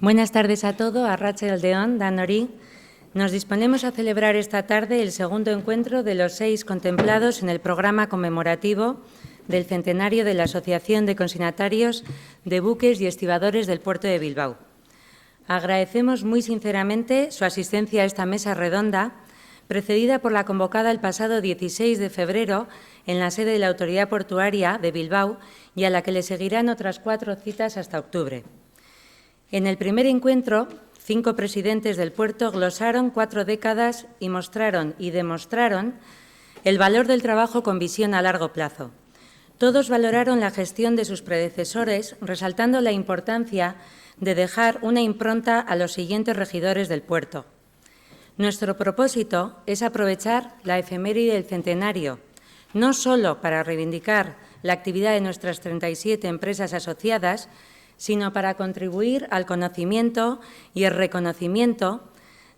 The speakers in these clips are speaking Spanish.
Buenas tardes a todos, arratsaldeon, danori. Nos disponemos a celebrar esta tarde el segundo encuentro de los 6 contemplados en el programa conmemorativo del centenario de la Asociación de Consignatarios de Buques y Estibadores del Puerto de Bilbao. Agradecemos muy sinceramente su asistencia a esta mesa redonda, precedida por la convocada el pasado 16 de febrero en la sede de la Autoridad Portuaria de Bilbao y a la que le seguirán otras 4 citas hasta octubre. En el primer encuentro, 5 presidentes del puerto glosaron 4 décadas y mostraron y demostraron el valor del trabajo con visión a largo plazo. Todos valoraron la gestión de sus predecesores, resaltando la importancia de dejar una impronta a los siguientes regidores del puerto. Nuestro propósito es aprovechar la efeméride del centenario, no solo para reivindicar la actividad de nuestras 37 empresas asociadas, sino para contribuir al conocimiento y el reconocimiento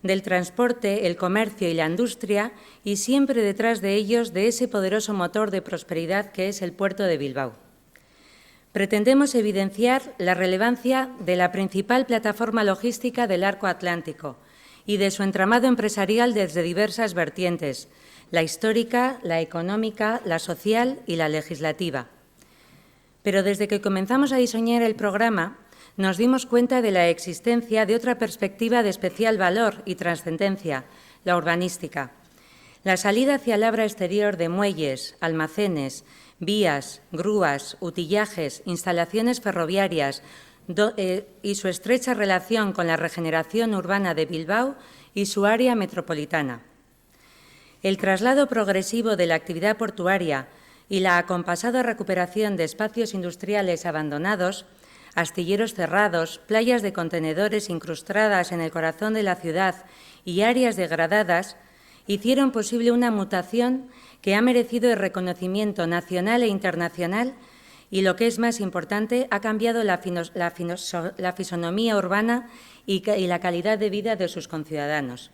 del transporte, el comercio y la industria, y siempre detrás de ellos de ese poderoso motor de prosperidad que es el puerto de Bilbao. Pretendemos evidenciar la relevancia de la principal plataforma logística del arco atlántico y de su entramado empresarial desde diversas vertientes, la histórica, la económica, la social y la legislativa. Pero desde que comenzamos a diseñar el programa, nos dimos cuenta de la existencia de otra perspectiva de especial valor y trascendencia, la urbanística. La salida hacia el abra exterior de muelles, almacenes, vías, grúas, utillajes, instalaciones ferroviarias y su estrecha relación con la regeneración urbana de Bilbao y su área metropolitana. El traslado progresivo de la actividad portuaria y la acompasada recuperación de espacios industriales abandonados, astilleros cerrados, playas de contenedores incrustadas en el corazón de la ciudad y áreas degradadas, hicieron posible una mutación que ha merecido el reconocimiento nacional e internacional y, lo que es más importante, ha cambiado la fisonomía urbana y la calidad de vida de sus conciudadanos.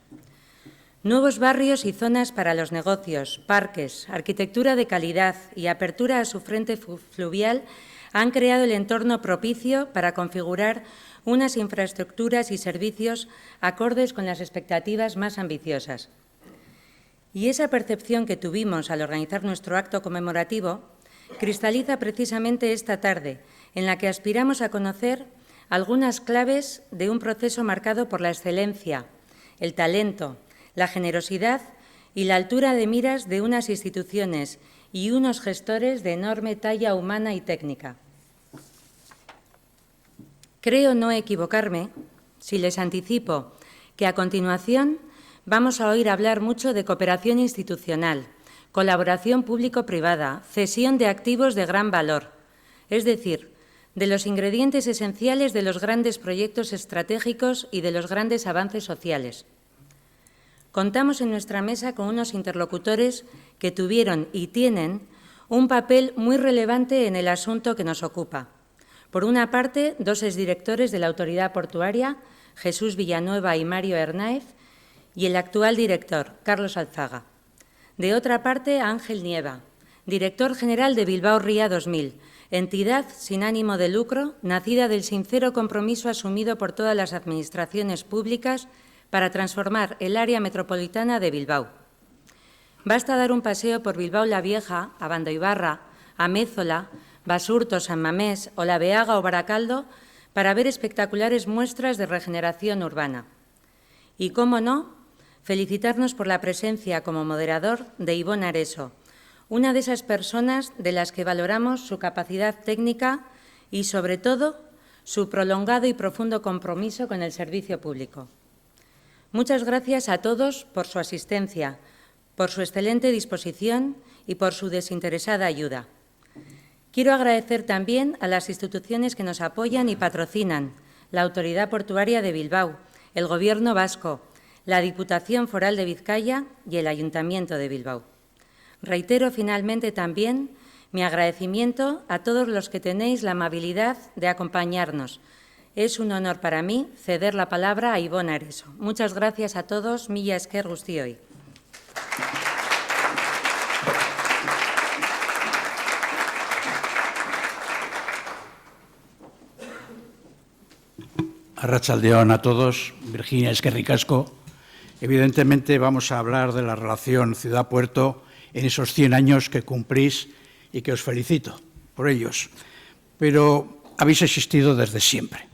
Nuevos barrios y zonas para los negocios, parques, arquitectura de calidad y apertura a su frente fluvial han creado el entorno propicio para configurar unas infraestructuras y servicios acordes con las expectativas más ambiciosas. Y esa percepción que tuvimos al organizar nuestro acto conmemorativo cristaliza precisamente esta tarde, en la que aspiramos a conocer algunas claves de un proceso marcado por la excelencia, el talento, la generosidad y la altura de miras de unas instituciones y unos gestores de enorme talla humana y técnica. Creo no equivocarme si les anticipo que a continuación vamos a oír hablar mucho de cooperación institucional, colaboración público-privada, cesión de activos de gran valor, es decir, de los ingredientes esenciales de los grandes proyectos estratégicos y de los grandes avances sociales. Contamos en nuestra mesa con unos interlocutores que tuvieron y tienen un papel muy relevante en el asunto que nos ocupa. Por una parte, 2 exdirectores de la Autoridad Portuaria, Jesús Villanueva y Mario Hernáez, y el actual director, Carlos Alzaga. De otra parte, Ángel Nieva, director general de Bilbao Ría 2000, entidad sin ánimo de lucro, nacida del sincero compromiso asumido por todas las administraciones públicas para transformar el área metropolitana de Bilbao. Basta dar un paseo por Bilbao la Vieja, Abandoibarra, Amézola, Basurto, San Mamés, Olabeaga o Baracaldo para ver espectaculares muestras de regeneración urbana. Y, cómo no, felicitarnos por la presencia como moderador de Ivón Areso, una de esas personas de las que valoramos su capacidad técnica y, sobre todo, su prolongado y profundo compromiso con el servicio público. Muchas gracias a todos por su asistencia, por su excelente disposición y por su desinteresada ayuda. Quiero agradecer también a las instituciones que nos apoyan y patrocinan, la Autoridad Portuaria de Bilbao, el Gobierno vasco, la Diputación Foral de Vizcaya y el Ayuntamiento de Bilbao. Reitero finalmente también mi agradecimiento a todos los que tenéis la amabilidad de acompañarnos. Es un honor para mí ceder la palabra a Ivón Areso. Muchas gracias a todos. Mila esker guztioi. Arratsaldeon a todos. Virginia, es que ricasco. Evidentemente vamos a hablar de la relación ciudad-puerto en esos 100 años que cumplís y que os felicito por ellos. Pero habéis existido desde siempre.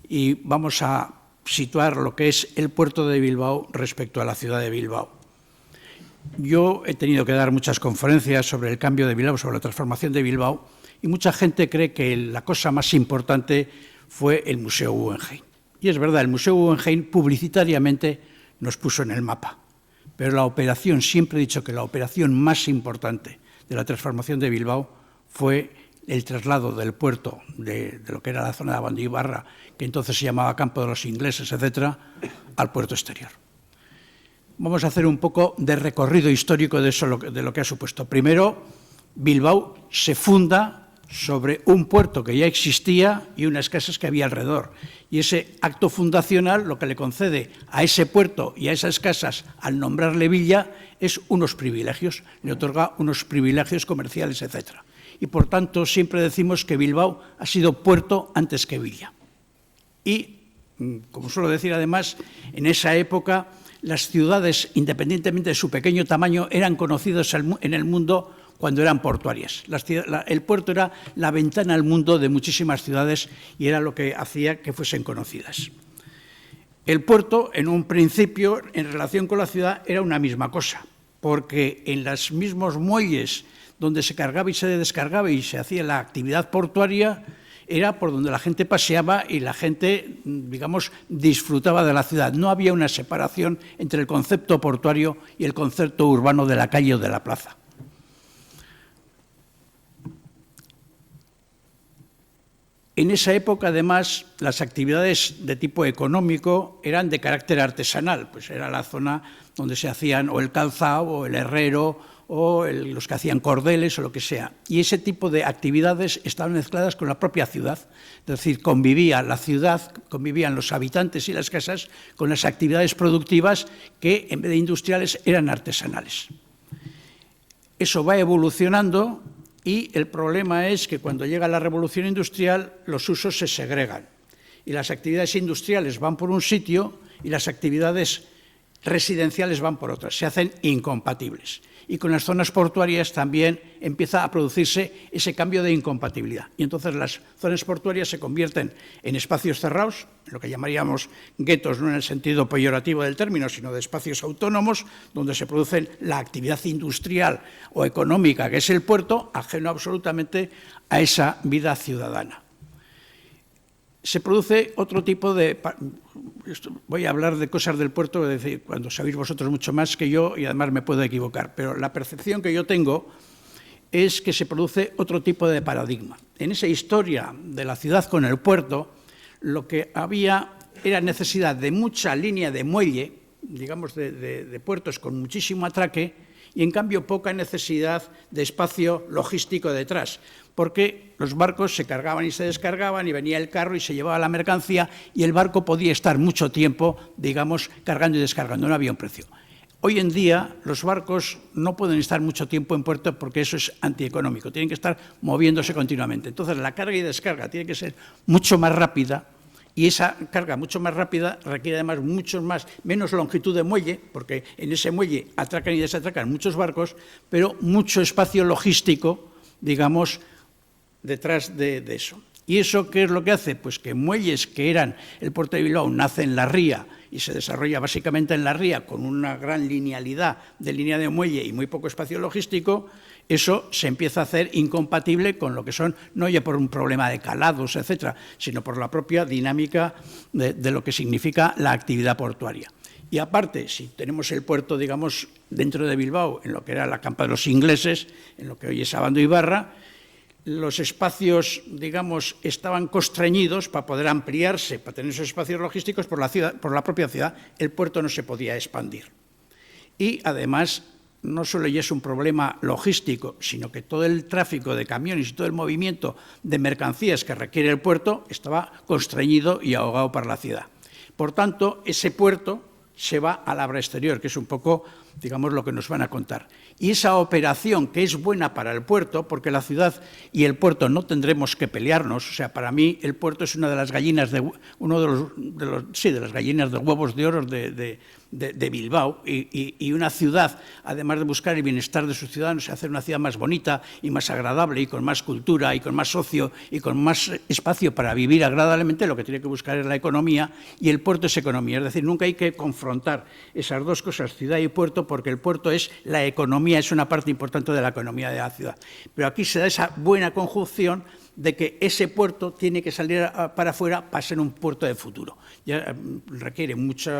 Y vamos a situar lo que es el puerto de Bilbao respecto a la ciudad de Bilbao. Yo he tenido que dar muchas conferencias sobre el cambio de Bilbao, sobre la transformación de Bilbao, y mucha gente cree que la cosa más importante fue el Museo Guggenheim. Y es verdad, el Museo Guggenheim publicitariamente nos puso en el mapa. Pero la operación, siempre he dicho que la operación más importante de la transformación de Bilbao fue el traslado del puerto de lo que era la zona de Abando y Barra, que entonces se llamaba Campo de los Ingleses, etcétera, al puerto exterior. Vamos a hacer un poco de recorrido histórico de lo que ha supuesto. Primero, Bilbao se funda sobre un puerto que ya existía y unas casas que había alrededor. Y ese acto fundacional lo que le concede a ese puerto y a esas casas al nombrarle villa es unos privilegios, le otorga unos privilegios comerciales, etcétera. Y por tanto siempre decimos que Bilbao ha sido puerto antes que villa. Y, como suelo decir además, en esa época las ciudades, independientemente de su pequeño tamaño, eran conocidas en el mundo cuando eran portuarias. El puerto era la ventana al mundo de muchísimas ciudades y era lo que hacía que fuesen conocidas. El puerto, en un principio, en relación con la ciudad, era una misma cosa, porque en los mismos muelles donde se cargaba y se descargaba y se hacía la actividad portuaria, era por donde la gente paseaba y la gente, digamos, disfrutaba de la ciudad. No había una separación entre el concepto portuario y el concepto urbano de la calle o de la plaza. En esa época, además, las actividades de tipo económico eran de carácter artesanal, pues era la zona donde se hacían o el calzado o el herrero o los que hacían cordeles o lo que sea. Y ese tipo de actividades estaban mezcladas con la propia ciudad. Es decir, convivía la ciudad, convivían los habitantes y las casas con las actividades productivas que, en vez de industriales, eran artesanales. Eso va evolucionando y el problema es que cuando llega la revolución industrial, los usos se segregan. Y las actividades industriales van por un sitio y las actividades residenciales van por otras. Se hacen incompatibles. Y con las zonas portuarias también empieza a producirse ese cambio de incompatibilidad. Y entonces las zonas portuarias se convierten en espacios cerrados, lo que llamaríamos guetos, no en el sentido peyorativo del término, sino de espacios autónomos, donde se produce la actividad industrial o económica, que es el puerto, ajeno absolutamente a esa vida ciudadana. Se produce otro tipo de... Voy a hablar de cosas del puerto, es decir, cuando sabéis vosotros mucho más que yo y además me puedo equivocar, pero la percepción que yo tengo es que se produce otro tipo de paradigma. En esa historia de la ciudad con el puerto, lo que había era necesidad de mucha línea de muelle, digamos de puertos con muchísimo atraque, y en cambio poca necesidad de espacio logístico detrás, porque los barcos se cargaban y se descargaban y venía el carro y se llevaba la mercancía y el barco podía estar mucho tiempo, digamos, cargando y descargando, no había un precio. Hoy en día los barcos no pueden estar mucho tiempo en puerto porque eso es antieconómico, tienen que estar moviéndose continuamente. Entonces la carga y descarga tiene que ser mucho más rápida. Y esa carga mucho más rápida requiere además menos longitud de muelle, porque en ese muelle atracan y desatracan muchos barcos, pero mucho espacio logístico, digamos, detrás de eso. ¿Y eso qué es lo que hace? Pues que muelles que eran el puerto de Bilbao nace en la ría y se desarrolla básicamente en la ría con una gran linealidad de línea de muelle y muy poco espacio logístico, eso se empieza a hacer incompatible con lo que son, no ya por un problema de calados, etcétera, sino por la propia dinámica de lo que significa la actividad portuaria. Y aparte, si tenemos el puerto, digamos, dentro de Bilbao, en lo que era la Campa de los Ingleses, en lo que hoy es Abando y Barra, los espacios, digamos, estaban constreñidos para poder ampliarse, para tener esos espacios logísticos por la propia ciudad. El puerto no se podía expandir. Y además, no solo ya es un problema logístico, sino que todo el tráfico de camiones y todo el movimiento de mercancías que requiere el puerto estaba constreñido y ahogado por la ciudad. Por tanto, ese puerto se va a la obra exterior, que es un poco digamos, lo que nos van a contar. Y esa operación, que es buena para el puerto, porque la ciudad y el puerto no tendremos que pelearnos, o sea, para mí el puerto es una de las gallinas de las gallinas de huevos de oro de Bilbao, y una ciudad, además de buscar el bienestar de sus ciudadanos, hacer una ciudad más bonita y más agradable y con más cultura y con más socio y con más espacio para vivir agradablemente, lo que tiene que buscar es la economía, y el puerto es economía. Es decir, nunca hay que confrontar esas dos cosas, ciudad y puerto, porque el puerto es la economía, es una parte importante de la economía de la ciudad. Pero aquí se da esa buena conjunción de que ese puerto tiene que salir para afuera para ser un puerto de futuro. Ya requiere mucho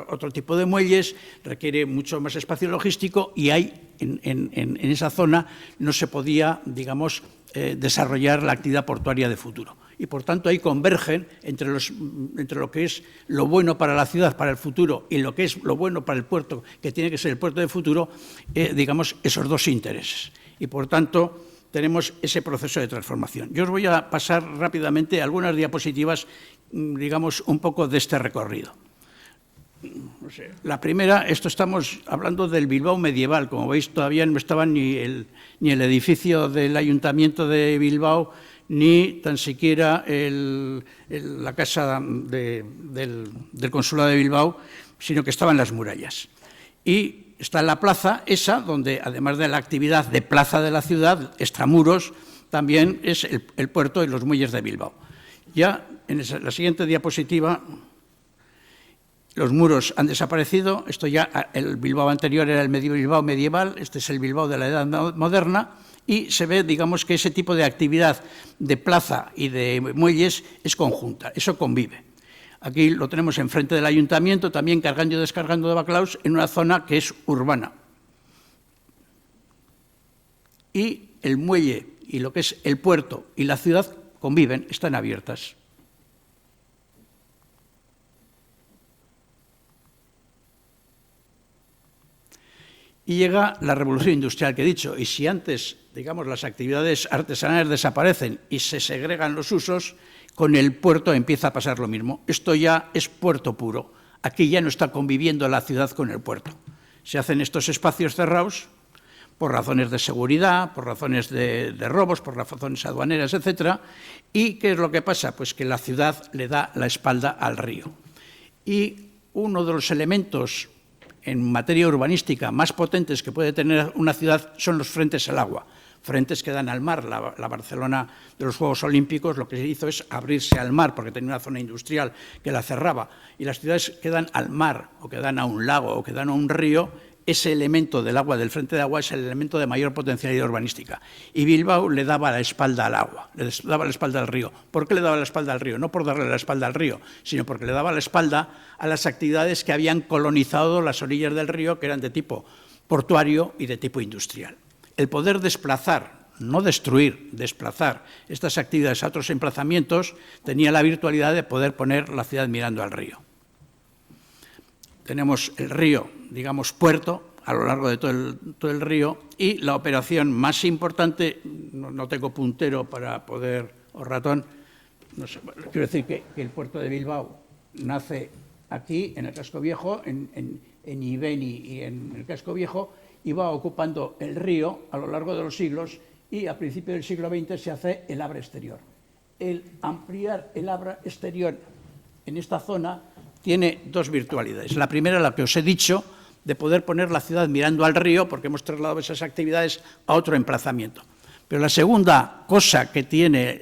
otro tipo de muelles, requiere mucho más espacio logístico, y hay en esa zona no se podía, digamos, desarrollar la actividad portuaria de futuro. Y, por tanto, ahí convergen entre lo que es lo bueno para la ciudad, para el futuro, y lo que es lo bueno para el puerto, que tiene que ser el puerto de futuro, digamos, esos dos intereses. Y, por tanto, tenemos ese proceso de transformación. Yo os voy a pasar rápidamente algunas diapositivas, digamos, un poco de este recorrido. No sé, la primera, estamos hablando del Bilbao medieval. Como veis, todavía no estaba ni el edificio del Ayuntamiento de Bilbao, ni tan siquiera la casa del Consulado de Bilbao, sino que estaban las murallas. Y está en la plaza esa, donde además de la actividad de plaza de la ciudad, extramuros, también es el puerto y los muelles de Bilbao. Ya en la siguiente diapositiva, los muros han desaparecido. Esto ya, el Bilbao anterior era el Bilbao medieval, este es el Bilbao de la Edad Moderna, y se ve, digamos, que ese tipo de actividad de plaza y de muelles es conjunta, eso convive. Aquí lo tenemos enfrente del Ayuntamiento, también cargando y descargando de bacalaos, en una zona que es urbana. Y el muelle y lo que es el puerto y la ciudad conviven, están abiertas. Y llega la revolución industrial que he dicho, y si antes, digamos, las actividades artesanales desaparecen y se segregan los usos, con el puerto empieza a pasar lo mismo. Esto ya es puerto puro. Aquí ya no está conviviendo la ciudad con el puerto. Se hacen estos espacios cerrados por razones de seguridad, por razones de robos, por razones aduaneras, etcétera. ¿Y qué es lo que pasa? Pues que la ciudad le da la espalda al río. Y uno de los elementos en materia urbanística más potentes que puede tener una ciudad son los frentes al agua. Frentes que dan al mar. La Barcelona de los Juegos Olímpicos lo que se hizo es abrirse al mar, porque tenía una zona industrial que la cerraba. Y las ciudades que dan al mar, o que dan a un lago, o que dan a un río, ese elemento del agua, del frente de agua, es el elemento de mayor potencialidad urbanística. Y Bilbao le daba la espalda al agua, le daba la espalda al río. ¿Por qué le daba la espalda al río? No por darle la espalda al río, sino porque le daba la espalda a las actividades que habían colonizado las orillas del río, que eran de tipo portuario y de tipo industrial. El poder desplazar, no destruir, desplazar estas actividades a otros emplazamientos, tenía la virtualidad de poder poner la ciudad mirando al río. Tenemos el río, digamos, puerto, a lo largo de todo el río, y la operación más importante, no tengo puntero para poder, o ratón, no sé, quiero decir que el puerto de Bilbao nace aquí, en el Casco Viejo, en Ibeni y en el Casco Viejo, y va ocupando el río a lo largo de los siglos, y a principios del siglo XX se hace el Abra exterior. El ampliar el Abra exterior en esta zona tiene dos virtualidades. La primera, la que os he dicho, de poder poner la ciudad mirando al río, porque hemos trasladado esas actividades a otro emplazamiento. Pero la segunda cosa que tiene,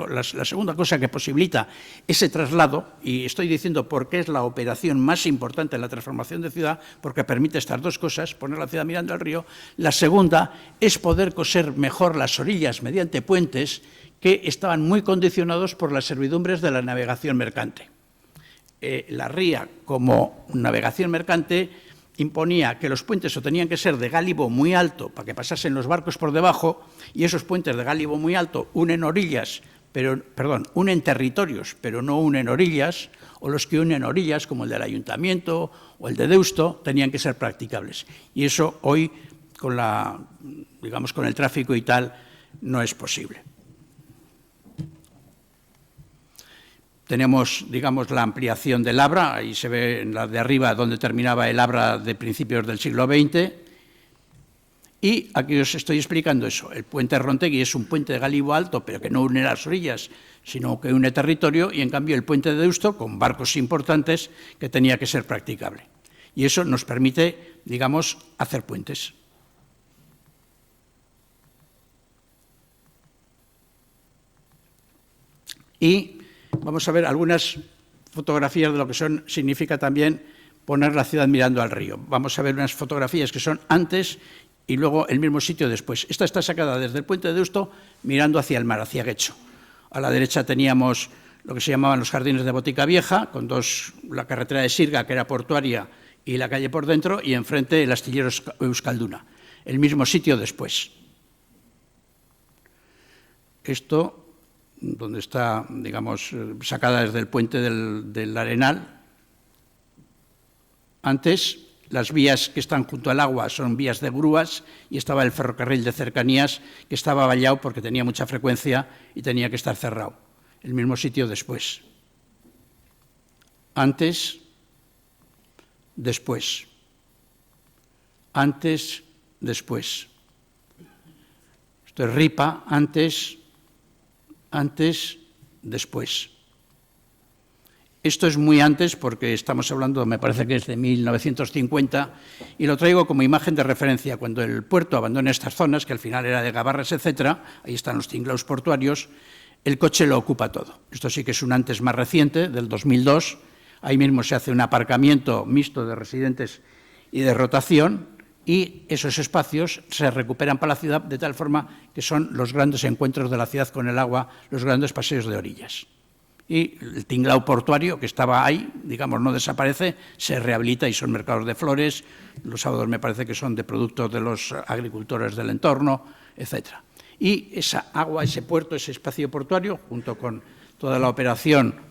la segunda cosa que posibilita ese traslado, y estoy diciendo por qué es la operación más importante en la transformación de ciudad, porque permite estas dos cosas, poner la ciudad mirando al río. La segunda es poder coser mejor las orillas mediante puentes que estaban muy condicionados por las servidumbres de la navegación mercante. La ría, como navegación mercante, imponía que los puentes o tenían que ser de gálibo muy alto para que pasasen los barcos por debajo, y esos puentes de gálibo muy alto unen territorios, pero no unen orillas, o los que unen orillas, como el del Ayuntamiento o el de Deusto, tenían que ser practicables. Y eso hoy, con el tráfico y tal, no es posible. tenemos, digamos, la ampliación del Abra, ahí se ve en la de arriba donde terminaba el Abra de principios del siglo XX, y aquí os estoy explicando eso. El puente Rontegui es un puente de galivo alto, pero que no une las orillas, sino que une territorio, y en cambio el puente de Deusto, con barcos importantes, que tenía que ser practicable. Y eso nos permite, digamos, hacer puentes. Y vamos a ver algunas fotografías de lo que significa también poner la ciudad mirando al río. Vamos a ver unas fotografías que son antes y luego el mismo sitio después. Esta está sacada desde el puente de Deusto mirando hacia el mar, hacia Guecho. A la derecha teníamos lo que se llamaban los jardines de Botica Vieja, con la carretera de Sirga, que era portuaria, y la calle por dentro, y enfrente el astillero Euskalduna. El mismo sitio después. Esto, donde está, digamos, sacada desde el puente del Arenal. Antes, las vías que están junto al agua son vías de grúas y estaba el ferrocarril de cercanías que estaba vallado porque tenía mucha frecuencia y tenía que estar cerrado. El mismo sitio después. Antes, después. Antes, después. Esto es Ripa, antes, después. Esto es muy antes porque estamos hablando, me parece que es de 1950, y lo traigo como imagen de referencia. Cuando el puerto abandona estas zonas, que al final era de Gabarres, etcétera, ahí están los tinglaos portuarios, el coche lo ocupa todo. Esto sí que es un antes más reciente, del 2002. Ahí mismo se hace un aparcamiento mixto de residentes y de rotación, y esos espacios se recuperan para la ciudad de tal forma que son los grandes encuentros de la ciudad con el agua, los grandes paseos de orillas. Y el tinglao portuario, que estaba ahí, digamos, no desaparece, se rehabilita y son mercados de flores. Los sábados me parece que son de productos de los agricultores del entorno, etcétera. Y esa agua, ese puerto, ese espacio portuario, junto con toda la operación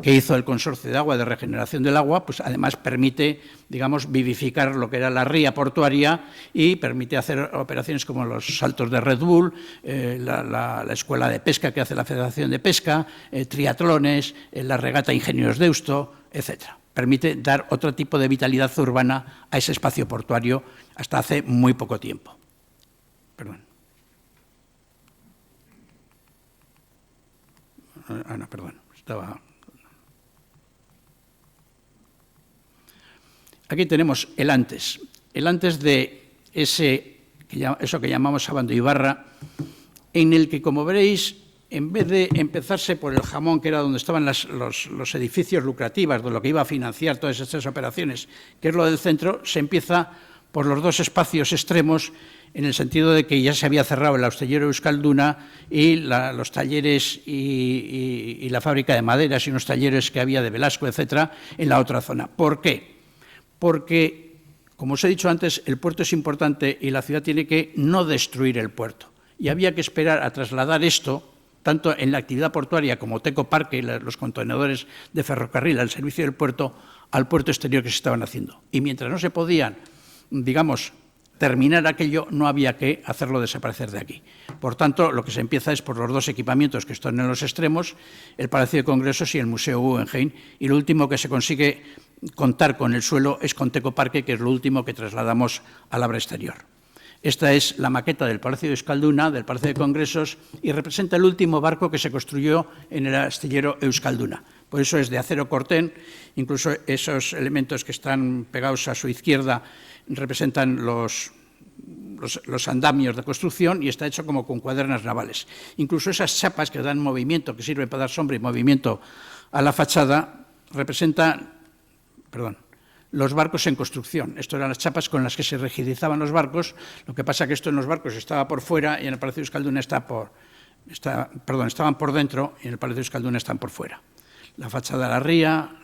que hizo el Consorcio de Agua de Regeneración del Agua, pues además permite, digamos, vivificar lo que era la ría portuaria y permite hacer operaciones como los saltos de Red Bull, la escuela de pesca que hace la Federación de Pesca, triatlones, la regata Ingenios Deusto, etcétera. Permite dar otro tipo de vitalidad urbana a ese espacio portuario hasta hace muy poco tiempo. Perdón. No, perdón, estaba... Aquí tenemos el antes de eso que llamamos Abando Ibarra, en el que, como veréis, en vez de empezarse por el Jamón, que era donde estaban los edificios lucrativos, de lo que iba a financiar todas estas operaciones, que es lo del centro, se empieza por los dos espacios extremos, en el sentido de que ya se había cerrado el astillero Euskalduna y los talleres y la fábrica de maderas y unos talleres que había de Velasco, etcétera, en la otra zona. ¿Por qué? Porque, como os he dicho antes, el puerto es importante y la ciudad tiene que no destruir el puerto. Y había que esperar a trasladar esto, tanto en la actividad portuaria como Teco Parque, los contenedores de ferrocarril al servicio del puerto, al puerto exterior que se estaban haciendo. Y mientras no se podían, digamos, terminar aquello, no había que hacerlo desaparecer de aquí. Por tanto, lo que se empieza es por los dos equipamientos que están en los extremos, el Palacio de Congresos y el Museo Guggenheim, y lo último que se consigue contar con el suelo es con Teco Parque, que es lo último que trasladamos al Abra exterior. Esta es la maqueta del Palacio de Euskalduna, del Palacio de Congresos, y representa el último barco que se construyó en el astillero Euskalduna. Por eso es de acero corten, incluso esos elementos que están pegados a su izquierda representan los andamios de construcción y está hecho como con cuadernas navales. Incluso esas chapas que dan movimiento, que sirven para dar sombra y movimiento a la fachada, representan, los barcos en construcción. Esto eran las chapas con las que se rigidizaban los barcos. Lo que pasa es que esto en los barcos estaba por fuera y en el Palacio de Euskalduna estaban por dentro y en el Palacio de Euskalduna están por fuera. La fachada de la ría,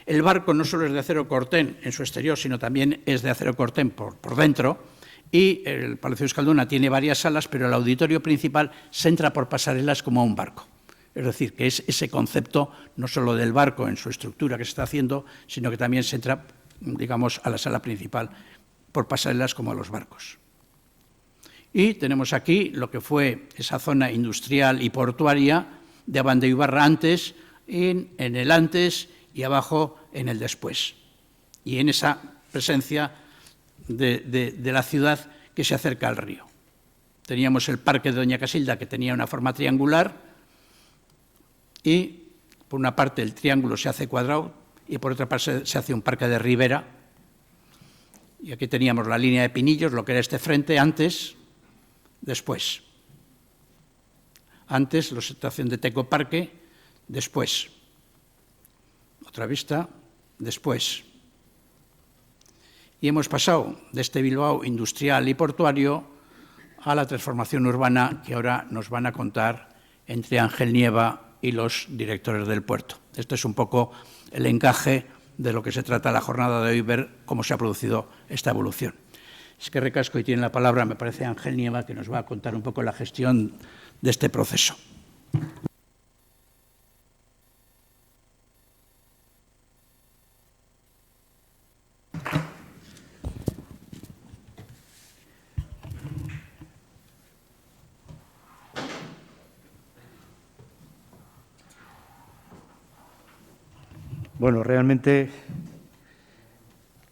el barco no solo es de acero corten en su exterior, sino también es de acero corten por dentro, y el Palacio de Euskalduna tiene varias salas, pero el auditorio principal se entra por pasarelas como a un barco. Es decir, que es ese concepto no solo del barco en su estructura que se está haciendo, sino que también se entra, digamos, a la sala principal por pasarelas como a los barcos. Y tenemos aquí lo que fue esa zona industrial y portuaria de Abando Ibarra antes, en el antes y abajo en el después. Y en esa presencia de la ciudad que se acerca al río. Teníamos el parque de Doña Casilda, que tenía una forma triangular, y por una parte el triángulo se hace cuadrado y por otra parte se hace un parque de ribera. Y aquí teníamos la línea de Pinillos, lo que era este frente, antes, después. Antes, la situación de Tecoparque, después. Otra vista, después. Y hemos pasado de este Bilbao industrial y portuario a la transformación urbana que ahora nos van a contar entre Ángel Nieva y los directores del puerto. Esto es un poco el encaje de lo que se trata la jornada de hoy, ver cómo se ha producido esta evolución. Es que recasco y tiene la palabra, me parece, Ángel Nieva, que nos va a contar un poco la gestión de este proceso. Bueno, realmente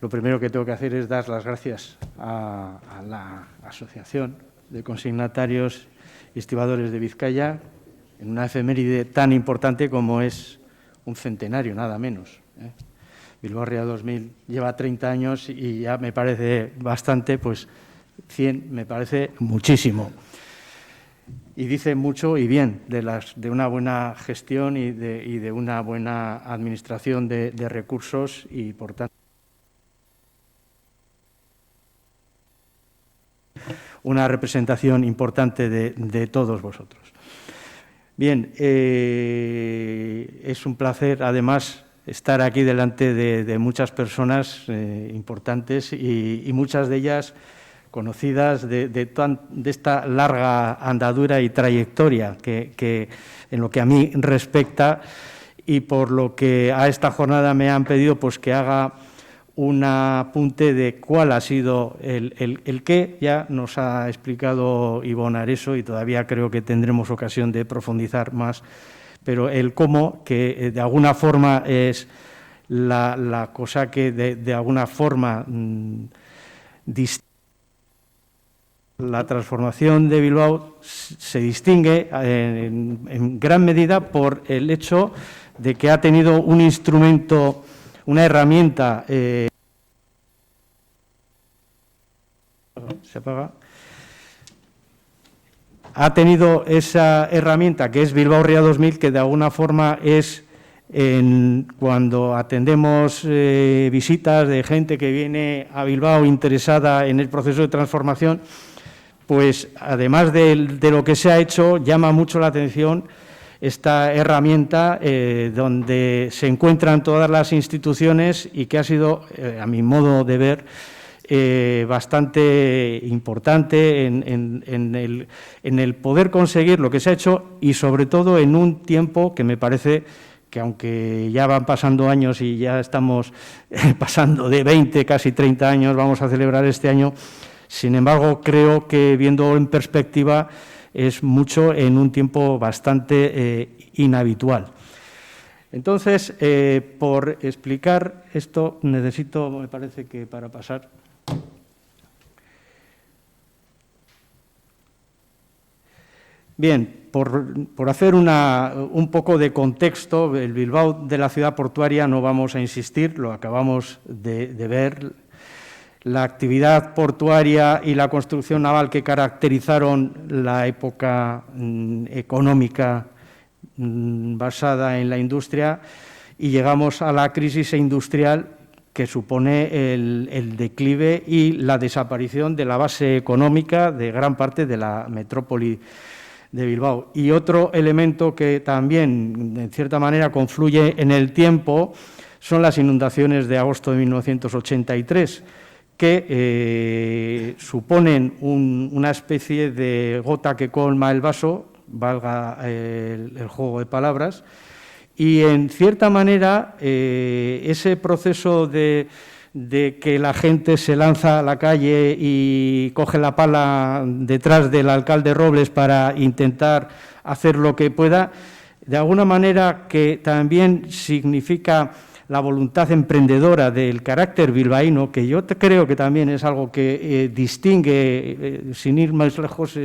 lo primero que tengo que hacer es dar las gracias a la Asociación de Consignatarios y Estibadores de Vizcaya en una efeméride tan importante como es un centenario, nada menos. Bilbao Ría 2000 lleva 30 años y ya me parece bastante, pues 100 me parece muchísimo. Y dice mucho y bien de una buena gestión y de una buena administración de recursos y, por tanto, una representación importante de todos vosotros. Bien, es un placer, además, estar aquí delante de muchas personas importantes y muchas de ellas conocidas de esta larga andadura y trayectoria que en lo que a mí respecta, y por lo que a esta jornada me han pedido pues que haga un apunte de cuál ha sido el qué. Ya nos ha explicado Ivonne Areso y todavía creo que tendremos ocasión de profundizar más, pero el cómo, que de alguna forma es la cosa que de alguna forma la transformación de Bilbao se distingue en gran medida por el hecho de que ha tenido un instrumento, una herramienta. ¿Se apaga? Ha tenido esa herramienta que es Bilbao Ría 2000, que de alguna forma es cuando atendemos visitas de gente que viene a Bilbao interesada en el proceso de transformación, pues además de lo que se ha hecho, llama mucho la atención esta herramienta donde se encuentran todas las instituciones y que ha sido, a mi modo de ver, bastante importante en el poder conseguir lo que se ha hecho, y sobre todo en un tiempo que me parece que, aunque ya van pasando años y ya estamos pasando de 20, casi 30 años, vamos a celebrar este año. Sin embargo, creo que, viendo en perspectiva, es mucho en un tiempo bastante inhabitual. Entonces, por explicar esto, necesito, me parece que para pasar. Bien, por hacer un poco de contexto, el Bilbao de la ciudad portuaria no vamos a insistir, lo acabamos de ver. La actividad portuaria y la construcción naval que caracterizaron la época económica basada en la industria, y llegamos a la crisis industrial que supone el declive y la desaparición de la base económica de gran parte de la metrópoli de Bilbao. Y otro elemento que también, en cierta manera, confluye en el tiempo son las inundaciones de agosto de 1983, que suponen una especie de gota que colma el vaso, valga el juego de palabras, y en cierta manera ese proceso de que la gente se lanza a la calle y coge la pala detrás del alcalde Robles para intentar hacer lo que pueda, de alguna manera que también significa la voluntad emprendedora del carácter bilbaíno, que yo creo que también es algo que distingue, sin ir más lejos,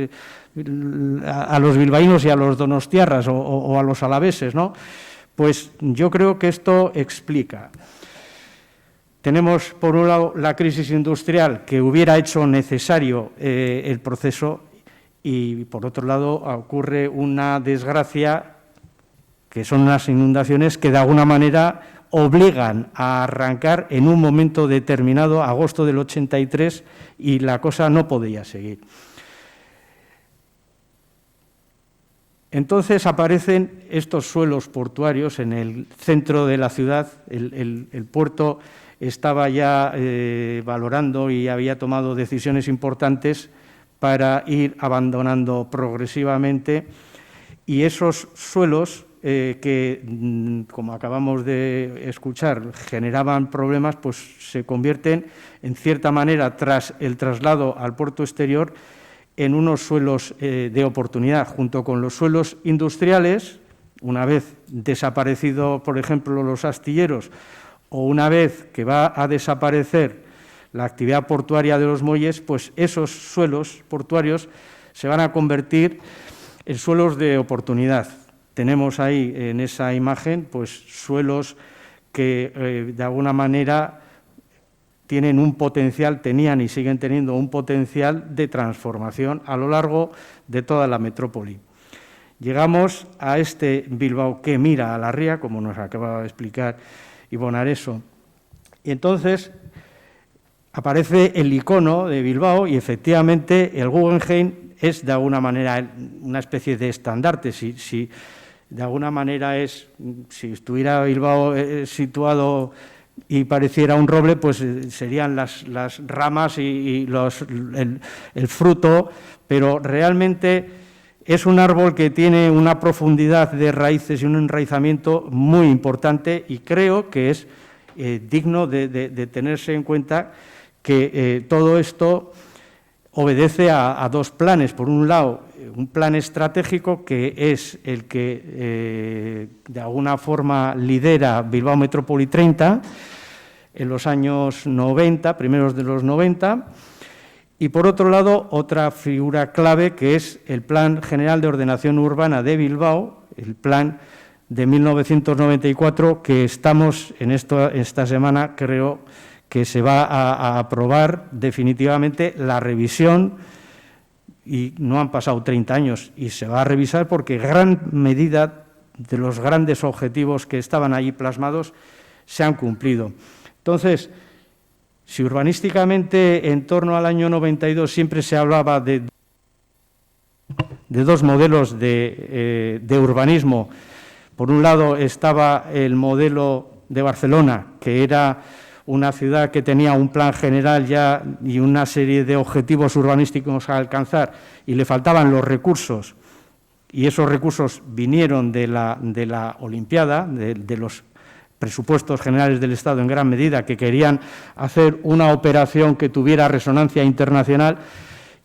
a los bilbaínos y a los donostiarras o a los alaveses, ¿no? Pues yo creo que esto explica. Tenemos, por un lado, la crisis industrial que hubiera hecho necesario el proceso y, por otro lado, ocurre una desgracia que son unas inundaciones que, de alguna manera, obligan a arrancar en un momento determinado, agosto del 83, y la cosa no podía seguir. Entonces aparecen estos suelos portuarios en el centro de la ciudad. El puerto estaba ya valorando y había tomado decisiones importantes para ir abandonando progresivamente, y esos suelos que, como acabamos de escuchar, generaban problemas, pues se convierten, en cierta manera, tras el traslado al puerto exterior, en unos suelos de oportunidad, junto con los suelos industriales. Una vez desaparecido, por ejemplo, los astilleros, o una vez que va a desaparecer la actividad portuaria de los muelles, pues esos suelos portuarios se van a convertir en suelos de oportunidad. Tenemos ahí en esa imagen pues suelos que de alguna manera tienen un potencial, tenían y siguen teniendo un potencial de transformación a lo largo de toda la metrópoli. Llegamos a este Bilbao que mira a la ría, como nos acaba de explicar Ivonne Areso, y entonces aparece el icono de Bilbao y efectivamente el Guggenheim es de alguna manera una especie de estandarte. Si de alguna manera si estuviera Bilbao situado y pareciera un roble, pues serían las ramas y el fruto, pero realmente es un árbol que tiene una profundidad de raíces y un enraizamiento muy importante, y creo que es digno de tenerse en cuenta que todo esto obedece a dos planes. Por un lado, un plan estratégico que es el que de alguna forma lidera Bilbao Metrópoli 30 en los años 90, primeros de los 90, y por otro lado otra figura clave que es el Plan General de Ordenación Urbana de Bilbao, el plan de 1994, que estamos en esta semana, creo que se va a aprobar definitivamente la revisión, y no han pasado 30 años, y se va a revisar porque gran medida de los grandes objetivos que estaban allí plasmados se han cumplido. Entonces, si urbanísticamente en torno al año 92 siempre se hablaba de dos modelos de urbanismo, por un lado estaba el modelo de Barcelona, que era una ciudad que tenía un plan general ya y una serie de objetivos urbanísticos a alcanzar, y le faltaban los recursos, y esos recursos vinieron de la Olimpiada, de los presupuestos generales del Estado en gran medida, que querían hacer una operación que tuviera resonancia internacional.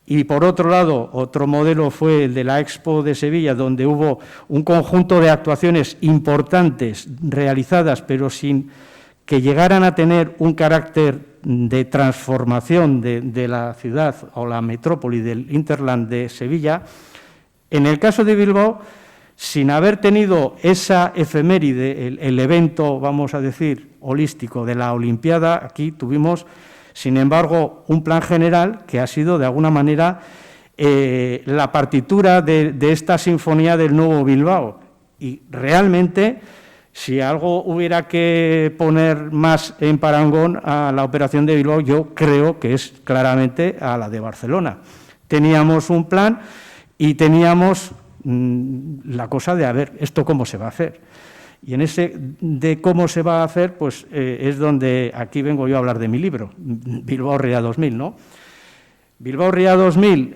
Y por otro lado, otro modelo fue el de la Expo de Sevilla, donde hubo un conjunto de actuaciones importantes realizadas, pero sin que llegaran a tener un carácter de transformación de la ciudad o la metrópoli del hinterland de Sevilla. En el caso de Bilbao, sin haber tenido esa efeméride, el evento, vamos a decir, holístico de la Olimpiada, aquí tuvimos, sin embargo, un plan general que ha sido, de alguna manera, la partitura de esta sinfonía del nuevo Bilbao. Y realmente, si algo hubiera que poner más en parangón a la operación de Bilbao, yo creo que es claramente a la de Barcelona. Teníamos un plan y teníamos la cosa de, a ver, ¿esto cómo se va a hacer? Y en ese de cómo se va a hacer, pues es donde aquí vengo yo a hablar de mi libro, Bilbao Ría 2000, ¿no? Bilbao Ría 2000